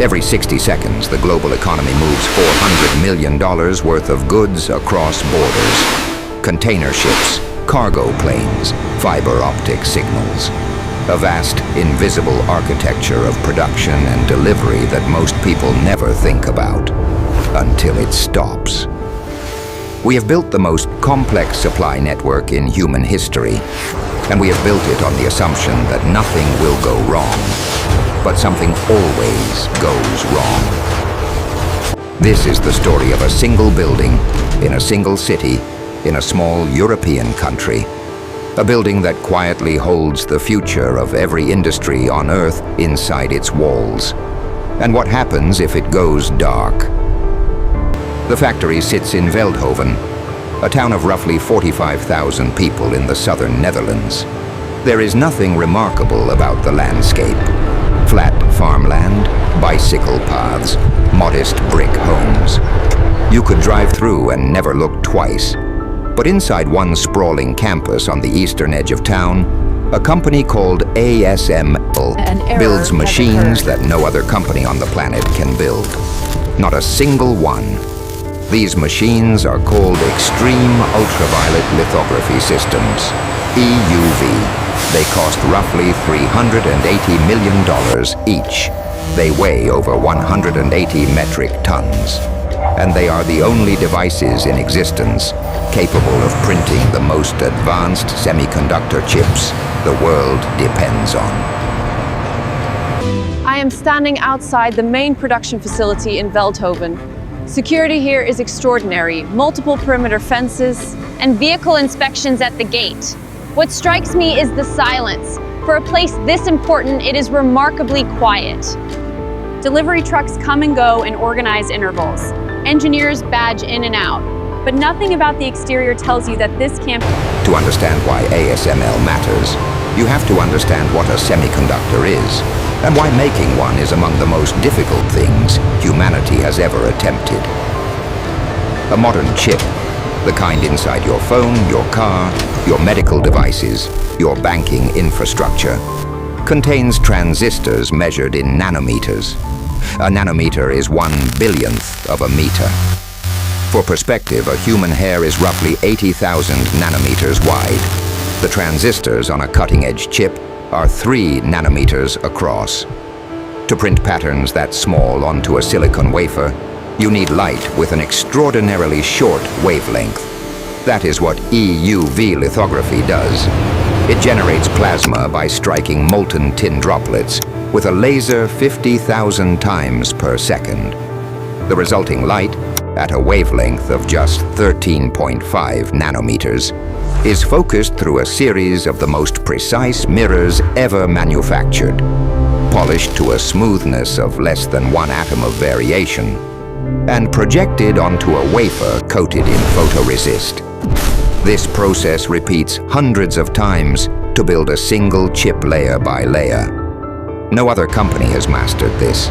Every 60 seconds, the global economy moves $400 million worth of goods across borders. Container ships, cargo planes, fiber optic signals. A vast, invisible architecture of production and delivery that most people never think about, until it stops. We have built the most complex supply network in human history, and we have built it on the assumption that nothing will go wrong. But something always goes wrong. This is the story of a single building, in a single city, in a small European country. A building that quietly holds the future of every industry on Earth inside its walls. And what happens if it goes dark? The factory sits in Veldhoven, a town of roughly 45,000 people in the southern Netherlands. There is nothing remarkable about the landscape. Flat farmland, bicycle paths, modest brick homes. You could drive through and never look twice. But inside one sprawling campus on the eastern edge of town, a company called ASML builds machines that no other company on the planet can build. Not a single one. These machines are called extreme ultraviolet lithography systems, EUV. They cost roughly $380 million each. They weigh over 180 metric tons. And they are the only devices in existence capable of printing the most advanced semiconductor chips the world depends on. I am standing outside the main production facility in Veldhoven. Security here is extraordinary. Multiple perimeter fences and vehicle inspections at the gate. What strikes me is the silence. For a place this important, it is remarkably quiet. Delivery trucks come and go in organized intervals. Engineers badge in and out. But nothing about the exterior tells you that this campus... To understand why ASML matters, you have to understand what a semiconductor is, and why making one is among the most difficult things humanity has ever attempted. A modern chip, the kind inside your phone, your car, your medical devices, your banking infrastructure, contains transistors measured in nanometers. A nanometer is 1/1000th of a meter. For perspective, a human hair is roughly 80,000 nanometers wide. The transistors on a cutting-edge chip are 3 nanometers across. To print patterns that small onto a silicon wafer, you need light with an extraordinarily short wavelength. That is what EUV lithography does. It generates plasma by striking molten tin droplets with a laser 50,000 times per second. The resulting light, at a wavelength of just 13.5 nanometers, is focused through a series of the most precise mirrors ever manufactured, polished to a smoothness of less than 1 atom of variation, and projected onto a wafer coated in photoresist. This process repeats hundreds of times to build a single chip layer by layer. No other company has mastered this.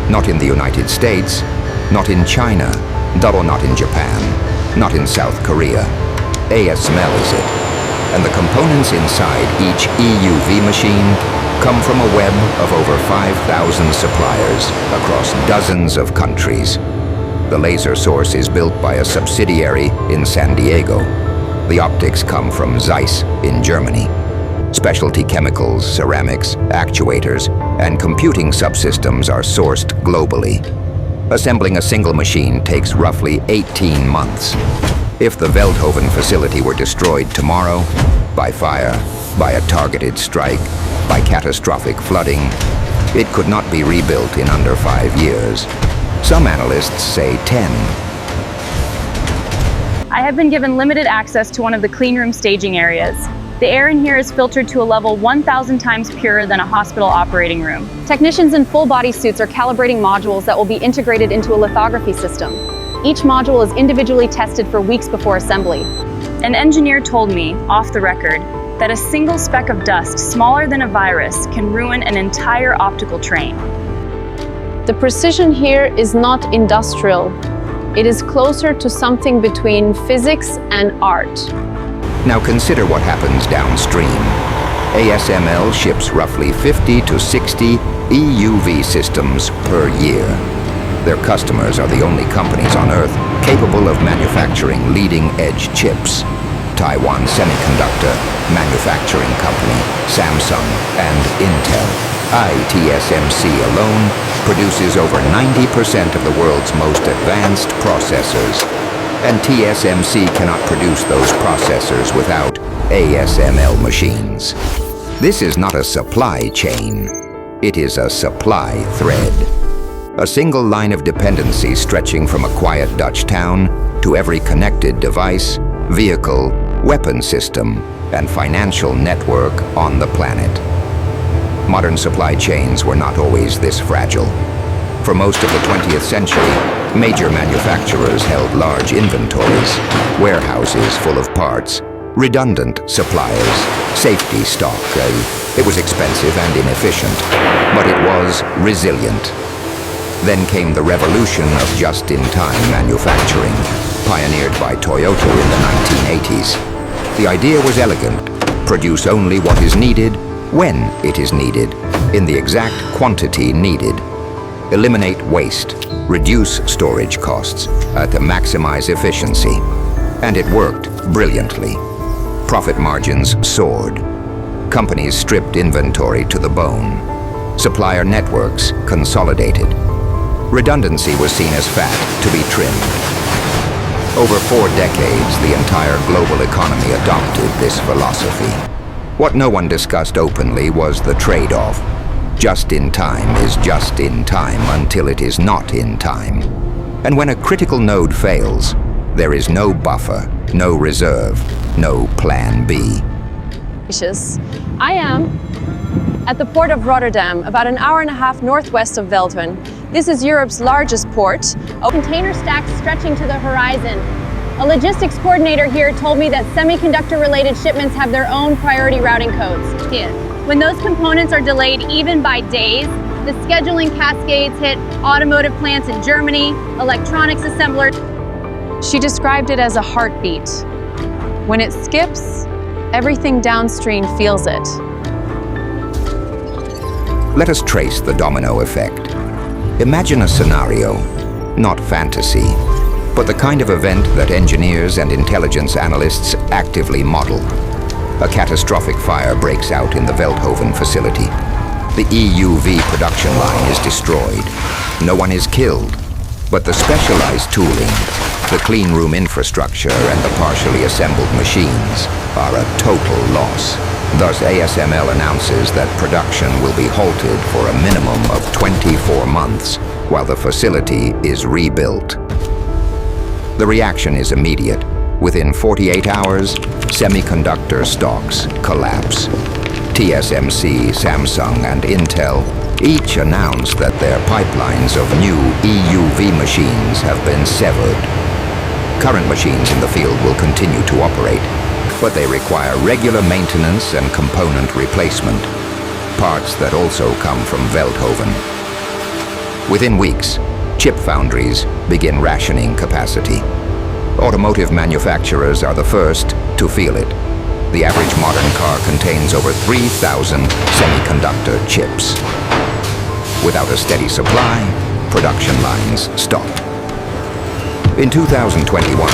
Not in the United States, not in China, not in Japan, not in South Korea. ASML is it. And the components inside each EUV machine come from a web of over 5,000 suppliers across dozens of countries. The laser source is built by a subsidiary in San Diego. The optics come from Zeiss in Germany. Specialty chemicals, ceramics, actuators, and computing subsystems are sourced globally. Assembling a single machine takes roughly 18 months. If the Veldhoven facility were destroyed tomorrow, by fire, by a targeted strike, by catastrophic flooding, it could not be rebuilt in under 5 years. Some analysts say 10. I have been given limited access to one of the cleanroom staging areas. The air in here is filtered to a level 1,000 times purer than a hospital operating room. Technicians in full-body suits are calibrating modules that will be integrated into a lithography system. Each module is individually tested for weeks before assembly. An engineer told me, off the record, that a single speck of dust smaller than a virus can ruin an entire optical train. The precision here is not industrial. It is closer to something between physics and art. Now consider what happens downstream. ASML ships roughly 50 to 60 EUV systems per year. Their customers are the only companies on Earth capable of manufacturing leading-edge chips. Taiwan Semiconductor Manufacturing Company, Samsung, and Intel. TSMC alone produces over 90% of the world's most advanced processors. And TSMC cannot produce those processors without ASML machines. This is not a supply chain. It is a supply thread. A single line of dependency stretching from a quiet Dutch town to every connected device, vehicle, weapon system, and financial network on the planet. Modern supply chains were not always this fragile. For most of the 20th century, major manufacturers held large inventories, warehouses full of parts, redundant suppliers, safety stock. It was expensive and inefficient, but it was resilient. Then came the revolution of just-in-time manufacturing, pioneered by Toyota in the 1980s. The idea was elegant: produce only what is needed, when it is needed, in the exact quantity needed. Eliminate waste, reduce storage costs, to maximize efficiency. And it worked brilliantly. Profit margins soared. Companies stripped inventory to the bone. Supplier networks consolidated. Redundancy was seen as fat to be trimmed. Over 4 decades, the entire global economy adopted this philosophy. What no one discussed openly was the trade-off. Just in time is just in time until it is not in time. And when a critical node fails, there is no buffer, no reserve, no plan B. I am at the port of Rotterdam, about an hour and a half northwest of Veldhoven. This is Europe's largest port. Container stacks stretching to the horizon. A logistics coordinator here told me that semiconductor-related shipments have their own priority routing codes. When those components are delayed even by days, the scheduling cascades hit automotive plants in Germany, electronics assemblers. She described it as a heartbeat. When it skips, everything downstream feels it. Let us trace the domino effect. Imagine a scenario, not fantasy, but the kind of event that engineers and intelligence analysts actively model. A catastrophic fire breaks out in the Veldhoven facility. The EUV production line is destroyed. No one is killed, but the specialized tooling, the clean room infrastructure, and the partially assembled machines are a total loss. Thus, ASML announces that production will be halted for a minimum of 24 months while the facility is rebuilt. The reaction is immediate. Within 48 hours, semiconductor stocks collapse. TSMC, Samsung, and Intel each announced that their pipelines of new EUV machines have been severed. Current machines in the field will continue to operate, but they require regular maintenance and component replacement, parts that also come from Veldhoven. Within weeks, chip foundries begin rationing capacity. Automotive manufacturers are the first to feel it. The average modern car contains over 3,000 semiconductor chips. Without a steady supply, production lines stop. In 2021,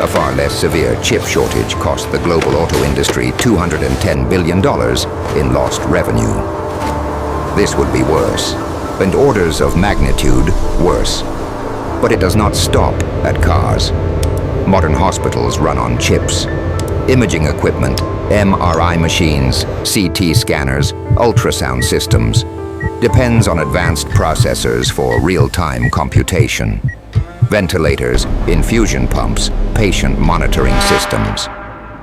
a far less severe chip shortage cost the global auto industry $210 billion in lost revenue. This would be worse, and orders of magnitude worse. But it does not stop at cars. Modern hospitals run on chips. Imaging equipment, MRI machines, CT scanners, ultrasound systems, depends on advanced processors for real-time computation. Ventilators, infusion pumps, patient monitoring systems,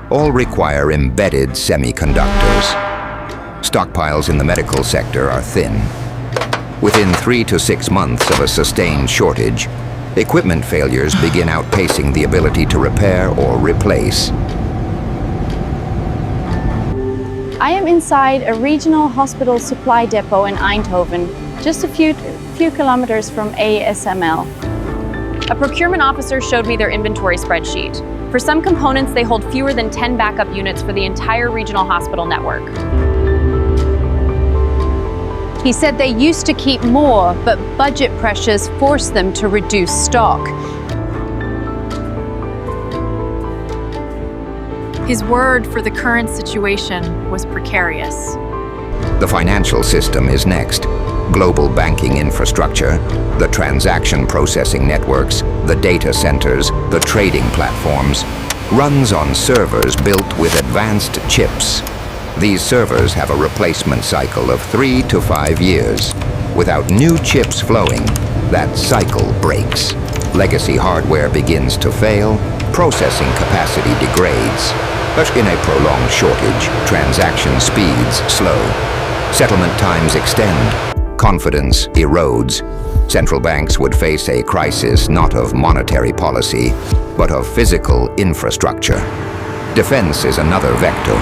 all require embedded semiconductors. Stockpiles in the medical sector are thin. Within 3 to 6 months of a sustained shortage, equipment failures begin outpacing the ability to repair or replace. I am inside a regional hospital supply depot in Eindhoven, just a few kilometers from ASML. A procurement officer showed me their inventory spreadsheet. For some components, they hold fewer than 10 backup units for the entire regional hospital network. He said they used to keep more, but budget pressures forced them to reduce stock. His word for the current situation was precarious. The financial system is next. Global banking infrastructure, the transaction processing networks, the data centers, the trading platforms, runs on servers built with advanced chips. These servers have a replacement cycle of 3 to 5 years. Without new chips flowing, that cycle breaks. Legacy hardware begins to fail, processing capacity degrades. But in a prolonged shortage, transaction speeds slow. Settlement times extend. Confidence erodes. Central banks would face a crisis not of monetary policy, but of physical infrastructure. Defense is another vector.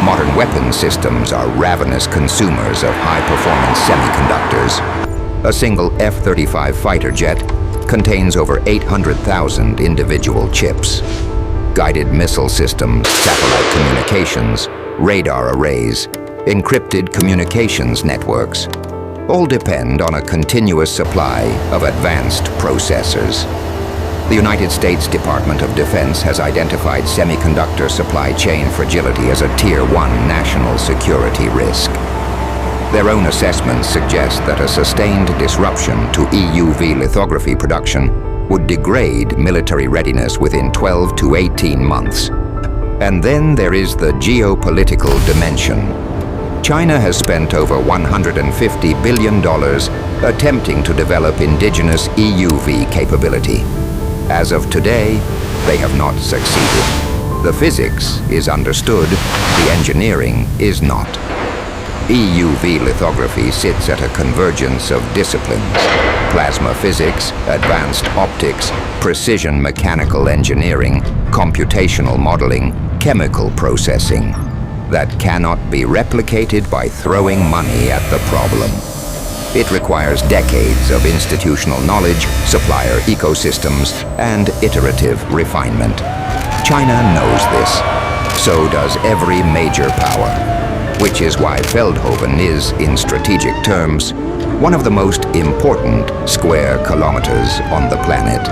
Modern weapons systems are ravenous consumers of high-performance semiconductors. A single F-35 fighter jet contains over 800,000 individual chips. Guided missile systems, satellite communications, radar arrays, encrypted communications networks, all depend on a continuous supply of advanced processors. The United States Department of Defense has identified semiconductor supply chain fragility as a Tier 1 national security risk. Their own assessments suggest that a sustained disruption to EUV lithography production would degrade military readiness within 12 to 18 months. And then there is the geopolitical dimension. China has spent over $150 billion attempting to develop indigenous EUV capability. As of today, they have not succeeded. The physics is understood, the engineering is not. EUV lithography sits at a convergence of disciplines: plasma physics, advanced optics, precision mechanical engineering, computational modeling, chemical processing, that cannot be replicated by throwing money at the problem. It requires decades of institutional knowledge, supplier ecosystems, and iterative refinement. China knows this. So does every major power, which is why Veldhoven is, in strategic terms, one of the most important square kilometers on the planet.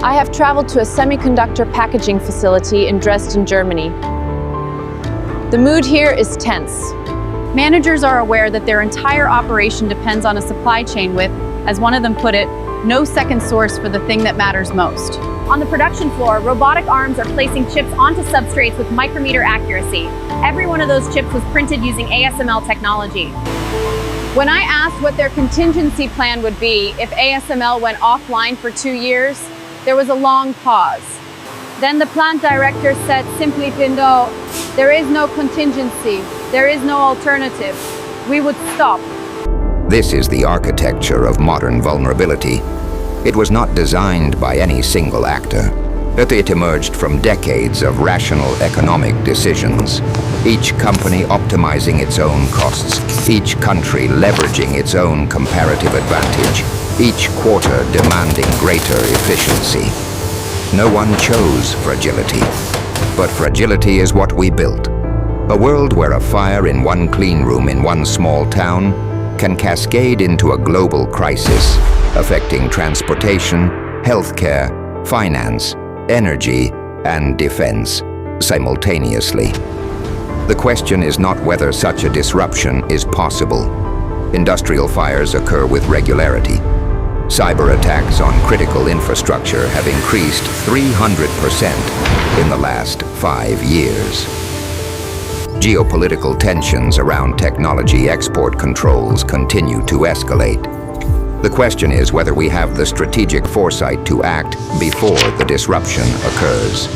I have traveled to a semiconductor packaging facility in Dresden, Germany. The mood here is tense. Managers are aware that their entire operation depends on a supply chain with, as one of them put it, no second source for the thing that matters most. On the production floor, robotic arms are placing chips onto substrates with micrometer accuracy. Every one of those chips was printed using ASML technology. When I asked what their contingency plan would be if ASML went offline for 2 years, there was a long pause. Then the plant director said simply, "Pindo, there is no contingency. There is no alternative. We would stop." This is the architecture of modern vulnerability. It was not designed by any single actor. It emerged from decades of rational economic decisions. Each company optimizing its own costs, each country leveraging its own comparative advantage, each quarter demanding greater efficiency. No one chose fragility, but fragility is what we built. A world where a fire in one clean room in one small town can cascade into a global crisis, affecting transportation, healthcare, finance, energy, and defense simultaneously. The question is not whether such a disruption is possible. Industrial fires occur with regularity. Cyber attacks on critical infrastructure have increased 300% in the last 5 years. Geopolitical tensions around technology export controls continue to escalate. The question is whether we have the strategic foresight to act before the disruption occurs,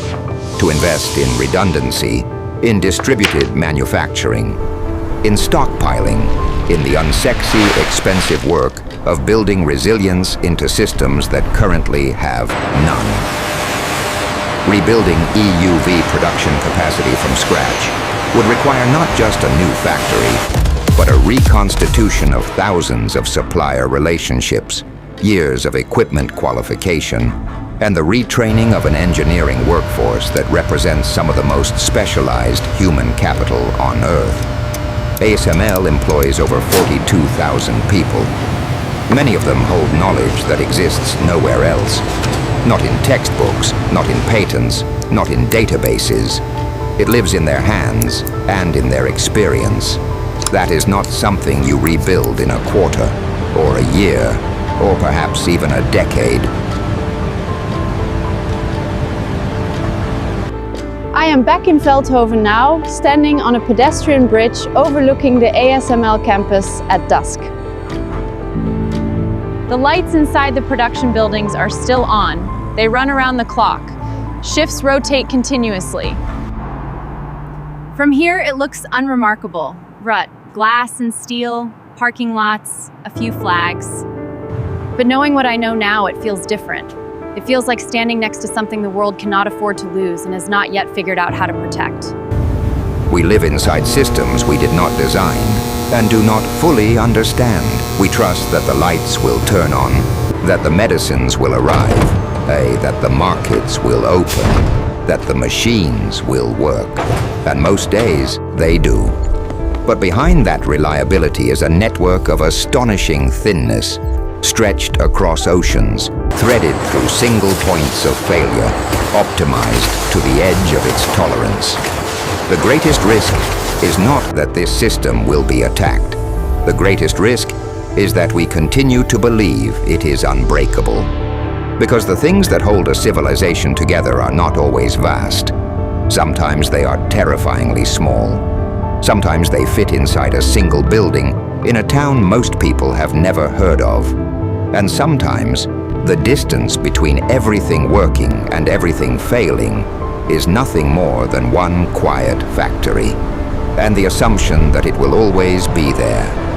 to invest in redundancy, in distributed manufacturing, in stockpiling, in the unsexy, expensive work of building resilience into systems that currently have none. Rebuilding EUV production capacity from scratch would require not just a new factory, but a reconstitution of thousands of supplier relationships, years of equipment qualification, and the retraining of an engineering workforce that represents some of the most specialized human capital on Earth. ASML employs over 42,000 people. Many of them hold knowledge that exists nowhere else. Not in textbooks, not in patents, not in databases. It lives in their hands and in their experience. That is not something you rebuild in a quarter, or a year, or perhaps even a decade. I am back in Veldhoven now, standing on a pedestrian bridge overlooking the ASML campus at dusk. The lights inside the production buildings are still on. They run around the clock. Shifts rotate continuously. From here, it looks unremarkable. Rut, glass and steel, parking lots, a few flags. But knowing what I know now, it feels different. It feels like standing next to something the world cannot afford to lose and has not yet figured out how to protect. We live inside systems we did not design and do not fully understand. We trust that the lights will turn on, that the medicines will arrive, that the markets will open, that the machines will work. And most days, they do. But behind that reliability is a network of astonishing thinness, stretched across oceans, threaded through single points of failure, optimized to the edge of its tolerance. The greatest risk is not that this system will be attacked. The greatest risk is that we continue to believe it is unbreakable. Because the things that hold a civilization together are not always vast. Sometimes they are terrifyingly small. Sometimes they fit inside a single building in a town most people have never heard of. And sometimes, the distance between everything working and everything failing is nothing more than one quiet factory, and the assumption that it will always be there.